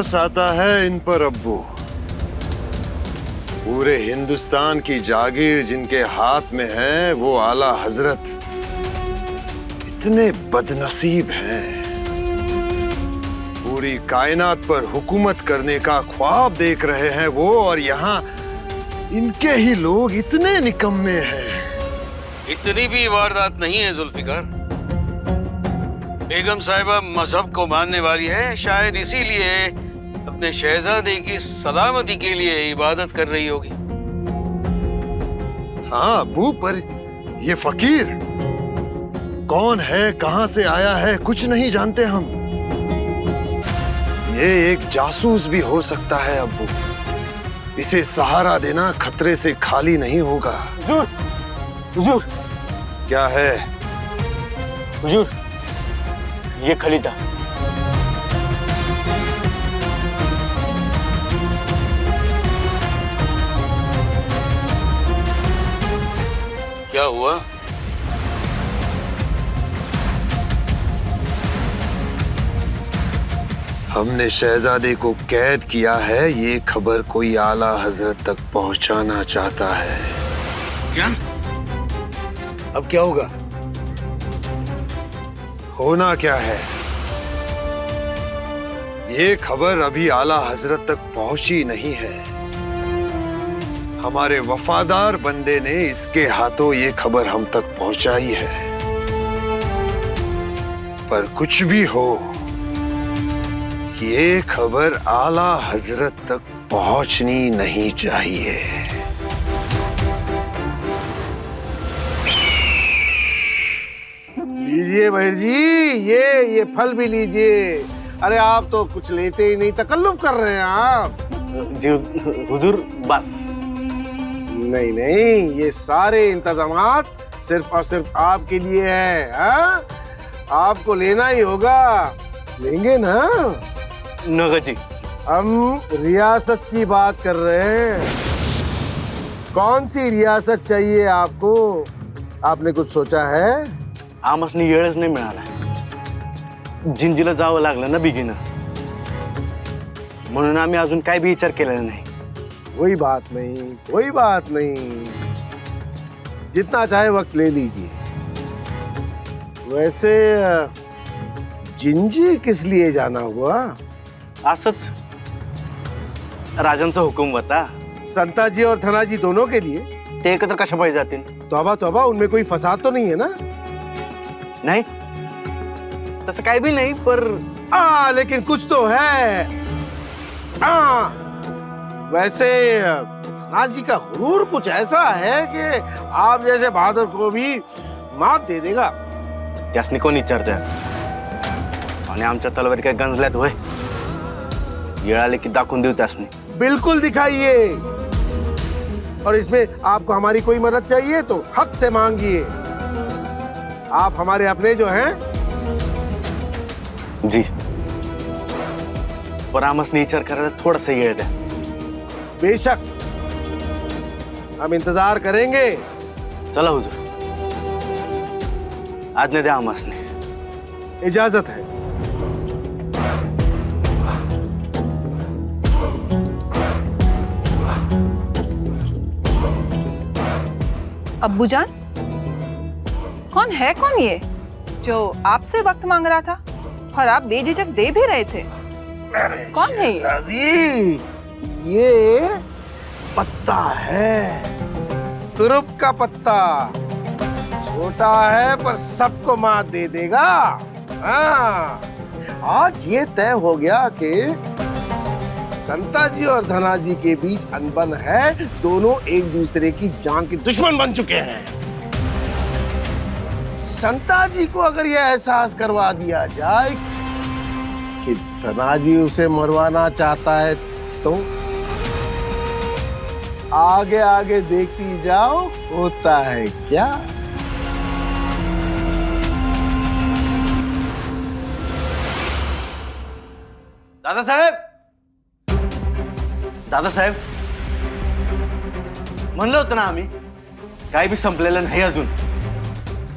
तरस आता है इन पर अब्बू। पूरे हिंदुस्तान की जागीर जिनके हाथ में है वो आला हजरत इतने बदनसीब हैं। पूरी कायनात पर हुकूमत करने का ख्वाब देख रहे हैं वो, और यहाँ इनके ही लोग इतने निकम्मे हैं। इतनी भी वारदात नहीं है जुल्फिकार। बेगम साहिबा मजहब को मानने वाली है, शायद इसीलिए अपने शहजादे की सलामती के लिए इबादत कर रही होगी। हाँ अबू, पर ये फकीर कौन है, कहां से आया है, कुछ नहीं जानते हम। ये एक जासूस भी हो सकता है अब्बू। इसे सहारा देना खतरे से खाली नहीं होगा। हुजूर, हुजूर, क्या है? हुजूर, ये खलीदा। क्या हुआ? हमने शहजादे को कैद किया है, ये खबर कोई आला हजरत तक पहुंचाना चाहता है। क्या? अब क्या होगा? होना क्या है? ये खबर अभी आला हजरत तक पहुंची नहीं है। हमारे वफादार बंदे ने इसके हाथों ये खबर हम तक पहुंचाई है। पर कुछ भी हो, ये खबर आला हजरत तक पहुंचनी नहीं चाहिए। लीजिए भाई जी, ये फल भी लीजिए। अरे आप तो कुछ लेते ही नहीं, तकल्लुफ कर रहे हैं आप। जी हुजूर, बस। नहीं नहीं, ये सारे इंतजामात सिर्फ और सिर्फ आपके लिए है। हाँ? आपको लेना ही होगा। लेंगे ना? नगा जी, हम रियासत की बात कर रहे हैं। कौन सी रियासत चाहिए आपको? आपने कुछ सोचा है? आमसनी वेळच नाही मिळाला। जिंजीला जावं लागलं ना बिगीनं, म्हणून आम्ही अजून काय भी विचार केलेला नाही। कोई बात नहीं, कोई बात नहीं, जितना चाहे वक्त ले लीजिए। वैसे जिंजी किस लिए जाना हुआ? असंच राजांचा हुकूम होता। संताजी और धनाजी दोनों के लिए? ते एकत्र कशा पाहिजे जातील? तौबा तौबा, उनमें कोई फसाद तो नहीं है ना? नाही, तसं काय भी नहीं, पर लेकिन कुछ तो है। वैसे धनाजी का गुरूर कुछ ऐसा है कि आप जैसे बहादुर को भी मात दे देगा। त्यासनी कोण विचारतंय? आणि आमच्या तलवारी काय गंजल्यात होय? येळ आले की दाखवून देऊ त्यासनी। बिल्कुल दिखाइए। और इसमें आपको हमारी कोई मदद चाहिए तो हक से मांगिए। आप हमारे अपने जो हैं। जी, पर आमसनी विचार करायला थोडासा येळ द्या। बेशक, हम इंतजार करेंगे। चला हुजूर, आज्ञा द्या आमसनी। इजाजत है। अब्बूजान, कौन है ये जो आपसे वक्त मांग रहा था और आप बेझिझक दे भी रहे थे? कौन है ये? शादी, ये पत्ता है, तुरुप का पत्ता। छोटा है पर सबको मात दे देगा। हाँ, आज ये तय हो गया कि संताजी और धनाजी के बीच अनबन है। दोनों एक दूसरे की जान के दुश्मन बन चुके हैं। संताजी को अगर यह एहसास करवा दिया जाए कि धनाजी उसे मरवाना चाहता है तो आगे आगे देखती जाओ होता है क्या। दादासाहेब, दादासाहेब, म्हणलं होतं ना आम्ही, काय बी संपलेलं नाही अजून।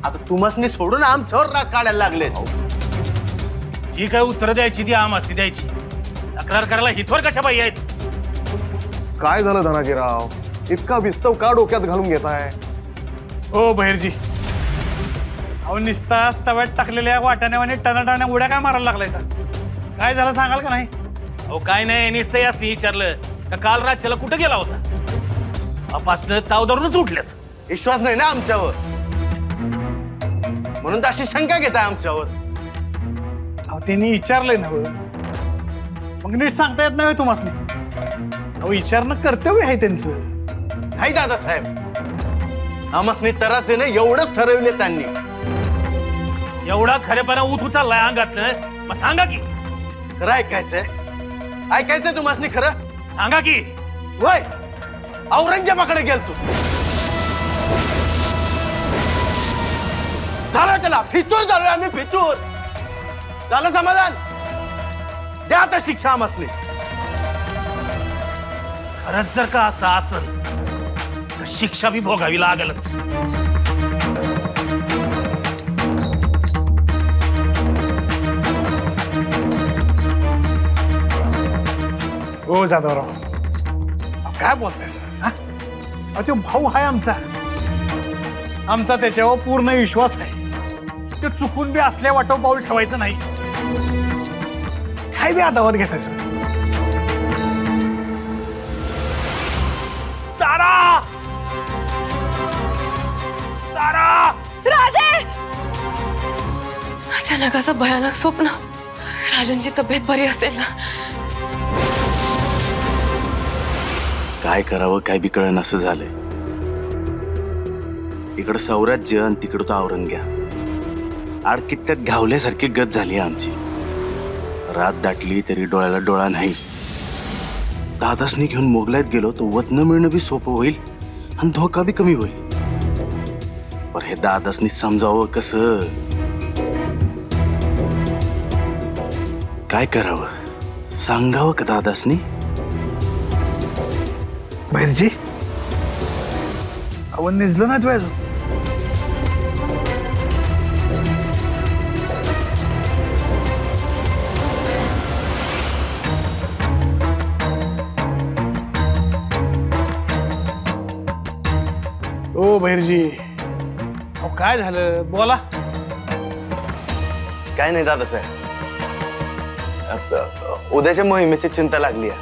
आता तुम्हासनी सोडून आमच्यावर राग काढायला लागले। जी काय उत्तर द्यायची ती आमासनी द्यायची। तक्रार करायला हिथवर कशा पाहिजे यायचं? काय झालं धनाजीराव, इतका विस्तव का डोक्यात घालून घेताय? ओ बहिरजी, अहो निस्ता तव्यात टाकलेल्या वाटाण्यावाने टनाटाण्या उड्या काय मारायला लागलाय सर? काय झालं सांगाल का नाही? अहो काय नाही, निस्ता यासनी विचारलं का काल रातच्याला कुठं गेला होता? अपासनं ताव धरूनच उठल्यात. विश्वास नाही ना आमच्यावर, म्हणून तर अशी शंका घेताय आमच्यावर. अहो त्यांनी विचारलंय ना हो. मग नीट सांगता येत नाही तुम्हाला? अहो विचारणं कर्तव्य आहे त्यांचं. नाही दादासाहेब, आम्हाला त्रास देणं एवढंच ठरवले त्यांनी. एवढा खरेपणा उठ उचललाय अंगातलं, मग सांगा की. खरं ऐकायचंय? ऐकायचंय तुम्हाला खरं? सांगा की. वय औरंगजेबाकडे गेल तू. झालं त्याला, फितूर झालोय आम्ही, फितूर. झालं समाधान? द्या आता शिक्षा आम्हाला. खरंच जर का असं असेल तर शिक्षा बी भोगावी लागलच. हो जाधवराव, काय बोलताय सर? तो भाऊ आहे आमचा त्याच्यावर पूर्ण विश्वास आहे. ते चुकून बी असल्या वाटव पाऊल ठेवायचं नाही. काय बी आदावत घेताय सर? तारा, तारा, राजे! अचानक असं भयानक स्वप्न. राजांची तब्येत बरी असेल ना? काय करावं काय बी कळन असं झालंय. इकडं सौराज्य आणि तिकडं तो औरंग्या. आडकित्त्यात घावल्यासारखी गत झाली आमची. रात दाटली तरी डोळ्याला डोळा नाही. दादासनी घेऊन मोगलात गेलो तर वतन मिळणं बी सोपं होईल आणि धोका बी कमी होईल. पर हे दादासनी समजावं कसं? काय करावं सांगावं का दादासनी? बहिरजी, अवन निजलं नाही अजून. ओ बहिरजी, अहो काय झालं बोला. काय नाही दादासाहेब, उद्याच्या मोहिमेची चिंता लागली आहे.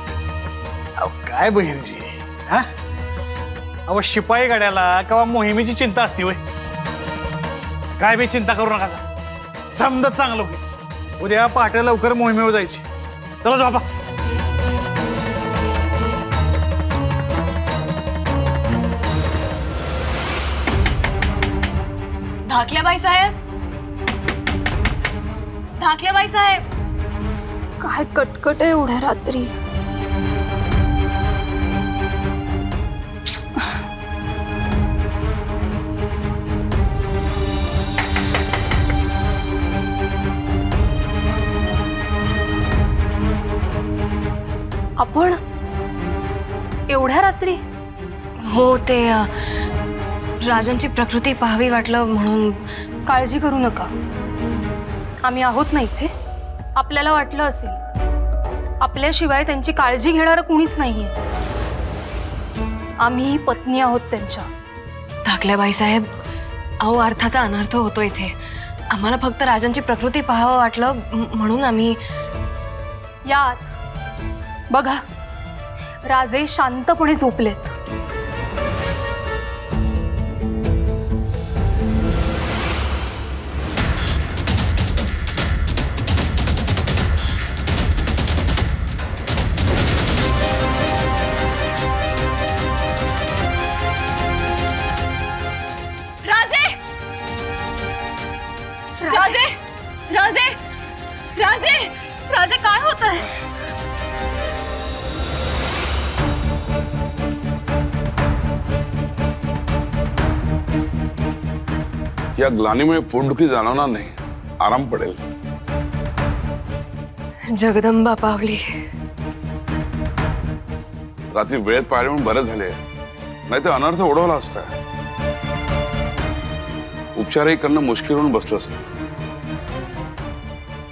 अहो काय बहिरजी, हा? अहो शिपाई गाड्याला किंवा मोहिमेची चिंता असते वय? काय बी चिंता करू नका, समजा चांगलं होईल. उद्या पहाटे लवकर मोहिमेवर जायची. चला झोपा. धाकल्याबाई साहेब, धाकल्याबाई साहेब, काय कटकट आहे एवढ्या रात्री. आपण एवढ्या रात्री? हो, ते राजांची प्रकृती पाहावी वाटलं म्हणून. काळजी करू नका, आम्ही आहोत ना इथे. आपल्याला वाटलं असेल आपल्याशिवाय त्यांची काळजी घेणारं कुणीच नाहीये. आम्ही पत्नी आहोत त्यांच्या. धाकल्याबाई साहेब, अहो अर्थाचा अनर्थ होतो इथे. आम्हाला फक्त राजांची प्रकृती पाहावं वाटलं म्हणून आम्ही. यात बघा, राजे शांतपणे झोपलेत. राजे, राजे, राजे, राजे, राजे, काय होतंय? या ग्लानीमुळे पोटदुखी जाणवणार नाही, आराम पडेल. जगदंबा पावली. रात्री वेळेत पाहिले म्हणून बरं झाले, नाहीतर अनर्थ ओढवला असता. उपचारही करणं मुश्किल होऊन बसलं असतं.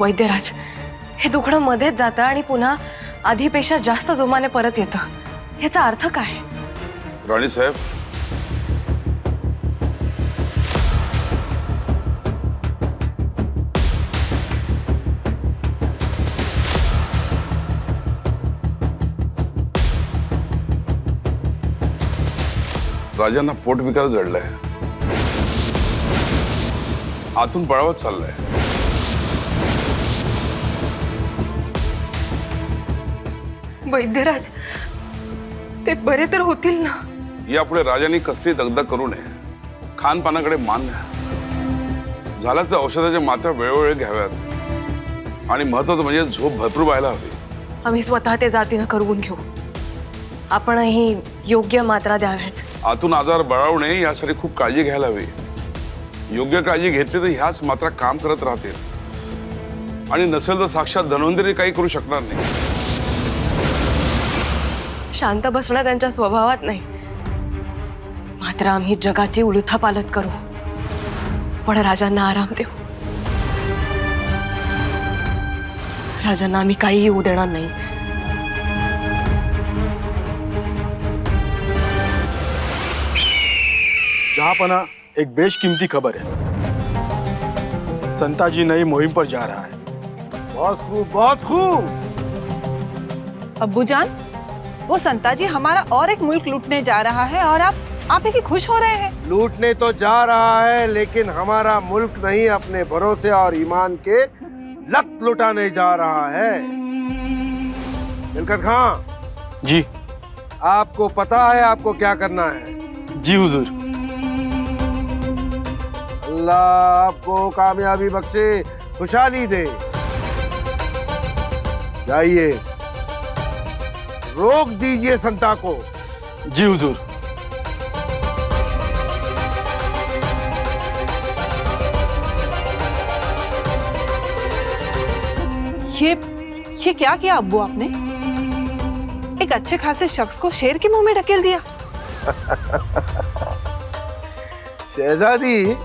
वैद्यराज, हे दुखणं मध्येच जातं आणि पुन्हा आधीपेक्षा जास्त जोमाने परत येतं याचा अर्थ काय? राणी साहेब, राजांना पोटविकार जडलाय, आतून पळावत चाललाय. वैद्यराज, ते बरे तर होतील ना? यापुढे राजांनी कसली दगदग करू नये. खानपानाकडे मान द्या. झाल्याचं औषधाच्या मात्रा वेळोवेळी घ्याव्यात आणि महत्वाचं म्हणजे झोप भरपूर व्हायला हवी. आम्ही स्वतः ते जातीनं करवून घेऊ. आपणही योग्य मात्रा द्याव्यात. आतून आजार बळावू नये यासाठी खूप काळजी घ्यायला हवी. योग्य काळजी घेतली तर ह्याच मात्रा काम करत राहतील आणि नसेल तर साक्षात धन्वंतरी काही करू शकणार नाही. शांत बसणं त्यांच्या स्वभावात नाही. मात्र आम्ही जगाची उलथापालथ करू, पण राजांना आराम देऊ. राजांना आम्ही काहीही होऊ देणार नाही. जहांपना, एक बेशकीमती खबर है. संताजी नई मुहिम पर जा रहा है. बहुत खूब, बहुत खूब. अब्बूजान, वो संताजी हमारा और एक मुल्क लूटने जा रहा है और आप ही खुश हो रहे हैं? लूटने तो जा रहा है, लेकिन हमारा मुल्क नहीं, अपने भरोसे और ईमान के लत लुटाने जा रहा है. मिल्कत खां जी. आपको पता है आपको क्या करना है? जी हुजूर. अल्लाह आपको कामयाबी बख्शे, खुशहाली दे. जाइए, रोक दीजिए संता को. जी हुजूर. ये क्या किया अब्बू आपने? एक अच्छे खासे शख्स को शेर के मुंह में ढकेल दिया. शहजादी,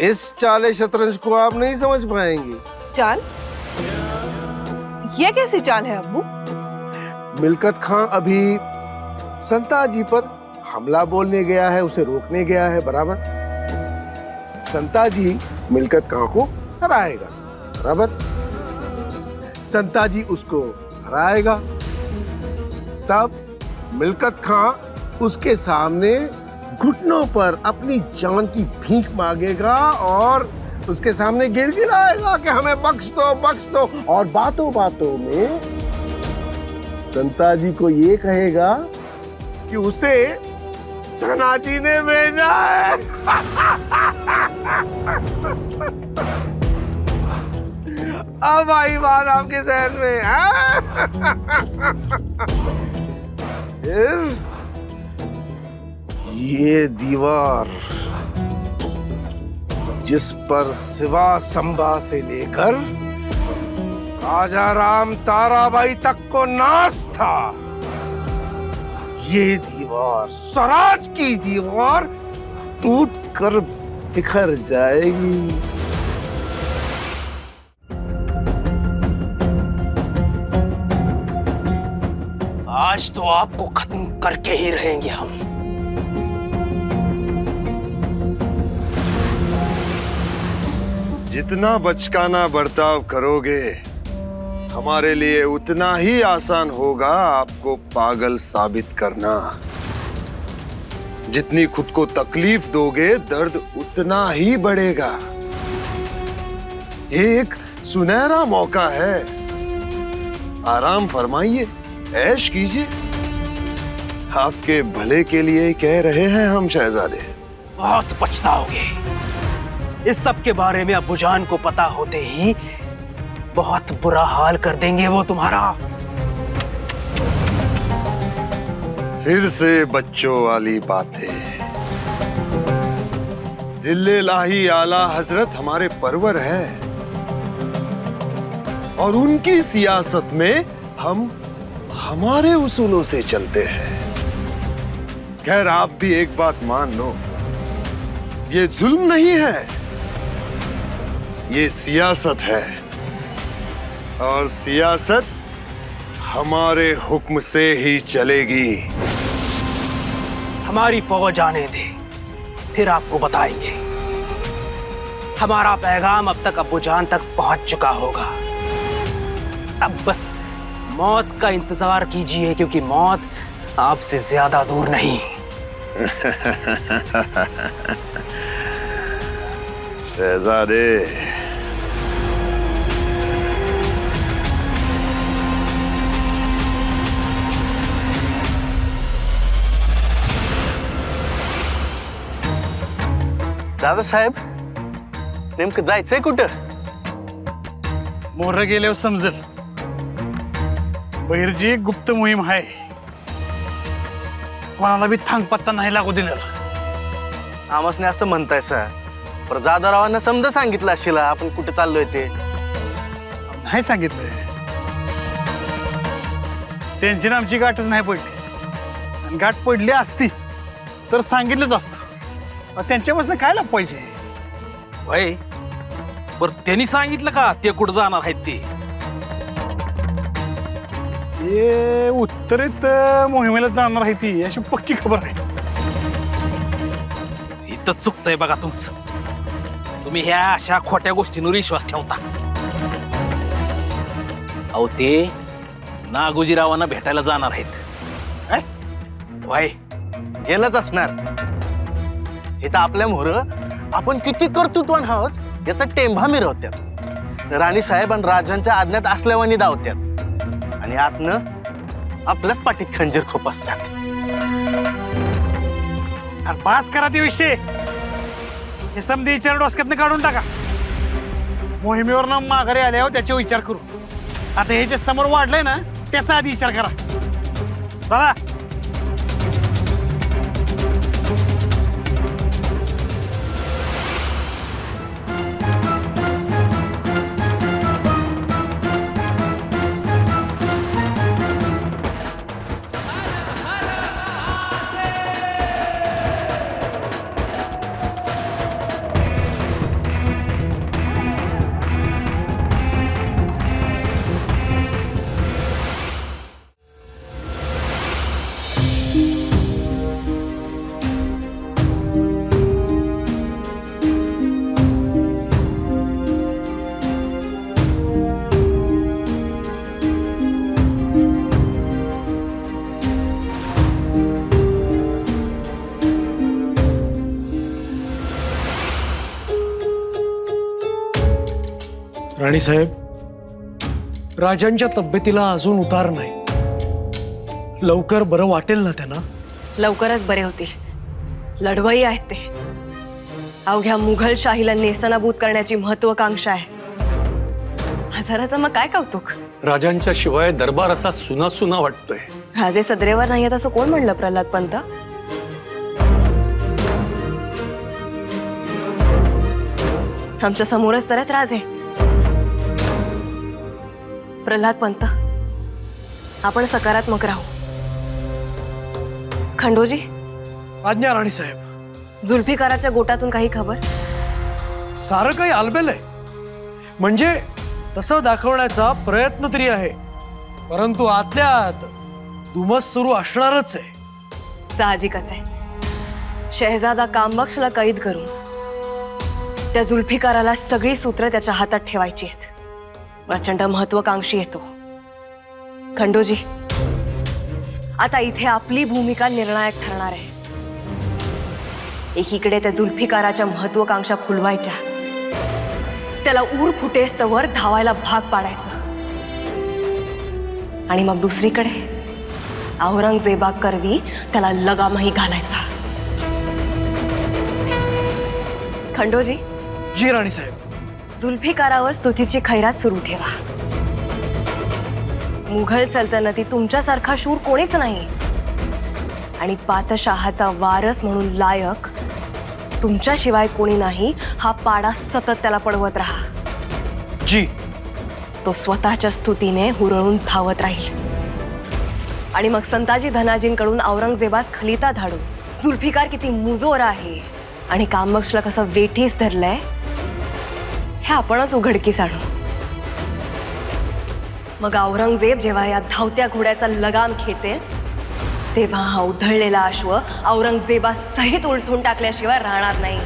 इस चाले शतरंज को आप नहीं समझ पाएंगी. चाल? ये कैसी चाल है अब्बू? मिल्कत खां अभी संताजी पर हमला बोलने गया है, उसे रोकने गया है. बराबर. संताजी मिल्कत खां को हराएगा. बराबर. संताजी उसको हराएगा, तब मिल्कत खां उसके सामने घुटनों पर अपनी जान की भीख मांगेगा और उसके सामने गिड़गिड़ाएगा कि हमें बख्श दो, बख्श दो. और बातों बातों में संताजी को ये कहेगा कि उसे धनाजी ने भेजा है. अब आई बात आपके जहन में है? फिर ये दीवार जिस पर सिवा संभा से लेकर राजा राम ताराबाई तक को नाश था, ये दीवार, स्वराज की दीवार, टूट कर बिखर जाएगी. आज तो आपको खत्म करके ही रहेंगे हम. जितना बचकाना बर्ताव करोगे हमारे लिए उतना ही आसान होगा आपको पागल साबित करना. जितनी खुद को तकलीफ दोगे दर्द उतना ही बढ़ेगा. ये एक सुनहरा मौका है. आराम फरमाइए, ऐश कीजिए. आपके भले के लिए कह रहे हैं हम शहजादे. बहुत पछताओगे. इस सब के बारे में अब्बूजान को पता होते ही बहुत बुरा हाल कर देंगे वो तुम्हारा. फिर से बच्चों वाली बातें. जिल्ले लाही आला हजरत हमारे परवर है और उनकी सियासत में हम हमारे उसूलों से चलते हैं. खैर, आप भी एक बात मान लो, ये जुल्म नहीं है, ये सियासत है. और सियासत हमारे हुक्म से ही चलेगी। हमारी फौज आने दे, फिर आपको बताएंगे। हमारा पैगाम अब तक अब्बूजान तक पहुंच चुका होगा। अब बस मौत का इंतजार कीजिए, क्योंकि मौत आपसे ज्यादा दूर नहीं। शहजादे, दादासाहेब, नेमकं जायचंय कुठं? मोर गेल्यावर समजेल. बहिर्जी गुप्त मोहीम आहे, कोणाला बी थांग पत्ता नाही लागू दिलेला. आमसने असं म्हणताय सर, पण जाधवरावांना समजा सांगितलं असेल आपण कुठे चाललोय ते. नाही सांगितलं. त्यांची ना आमची गाठच नाही पडली, आणि गाठ पडली असती तर सांगितलंच असतं. त्यांच्यापासून काय लपवायचे? वय बर, त्यांनी सांगितलं का ते कुठं जाणार आहेत ते? ते उत्तरेत मोहिमेला जाणार आहे ती, अशी पक्की खबर आहे. इथं चुकतंय बघा तुमचं. तुम्ही ह्या अशा खोट्या गोष्टींवर विश्वास ठेवता. अहो, ते नागोजीरावांना भेटायला जाणार आहेत. वय गेलंच असणार. हे तर आपल्या मोर आपण किती कर्तृत्वान आहोत याचा टेंभा मिरवत्यात. राणी साहेब आणि राजांच्या आज्ञात असल्यावानी धावत्यात, आणि आतनं आपल्याच पाठीत खंजीर खोपसतात. आणि पास करा ते विषय. हे समधी विचार डोसक्यातनं काढून टाका. मोहिमेवरनं माघारी आल्यावर त्याच्यावर विचार करू. आता हे जे समोर वाढलंय ना, त्याचा आधी विचार करा. चला. राणीसाहेब, राजांच्या तब्येतीला अजून उतार नाही. लवकर बरं वाटेल ना त्यांना? लवकरच बरे होतील. लढवई आहेत ते. अवघ्या मुघल शाहीला नेस्तनाबूत करण्याची महत्वाकांक्षा आहे. हजाराचं मग काय कौतुक. राजांच्या शिवाय दरबार असा सुना सुना वाटतोय. राजे सदरेवर नाही असं कोण म्हणलं प्रल्हाद पंत? आमच्या समोरच तरच राजे. प्रल्हाद पंत, आपण सकारात्मक राहू. खंडोजी, आज्ञा राणीसाहेब. जुल्फिकाराच्या गोटातून काही खबर? सारं काही आलबेल आहे. म्हणजे तसं दाखवण्याचा प्रयत्न तरी आहे, परंतु आतल्या आत दुमस सुरू असणारच आहे. साहजिकच आहे. शहजादा कामबख्शला कैद करून त्या जुल्फिकाराला सगळी सूत्र त्याच्या हातात ठेवायची आहेत. प्रचंड महत्वाकांक्षी येतो. खंडोजी, आता इथे आपली भूमिका निर्णायक ठरणार आहे. एकीकडे त्या जुल्फिकाराच्या महत्वाकांक्षा फुलवायच्या, त्याला ऊर फुटेस्तवर धावायला भाग पाडायचं, आणि मग दुसरीकडे औरंगजेबाकरवी त्याला लगामही घालायचा. खंडोजी. जी राणीसाहेब. जुल्फिकारावर स्तुतीची खैरात सुरू ठेवा. मुघल सल्तनती तुमच्यासारखा शूर कोणीच नाही, आणि पातशाहाचा वारस म्हणून लायक तुमच्याशिवाय कोणी नाही हा पाडा सतत त्याला पडवत राहा. जी. तो स्वतःच्या स्तुतीने हुरळून धावत राहील, आणि मग संताजी धनाजींकडून औरंगजेबास खलिता धाडून जुल्फिकार किती मुजोर आहे आणि कामबख्शला कसं वेठीस धरलंय हे आपणच उघडकीस आणू. मग औरंगजेब जेव्हा या धावत्या घोड्याचा लगाम खेचेल तेव्हा हा उधळलेला अश्व औरंगजेबासहित उलथून टाकल्याशिवाय राहणार नाही.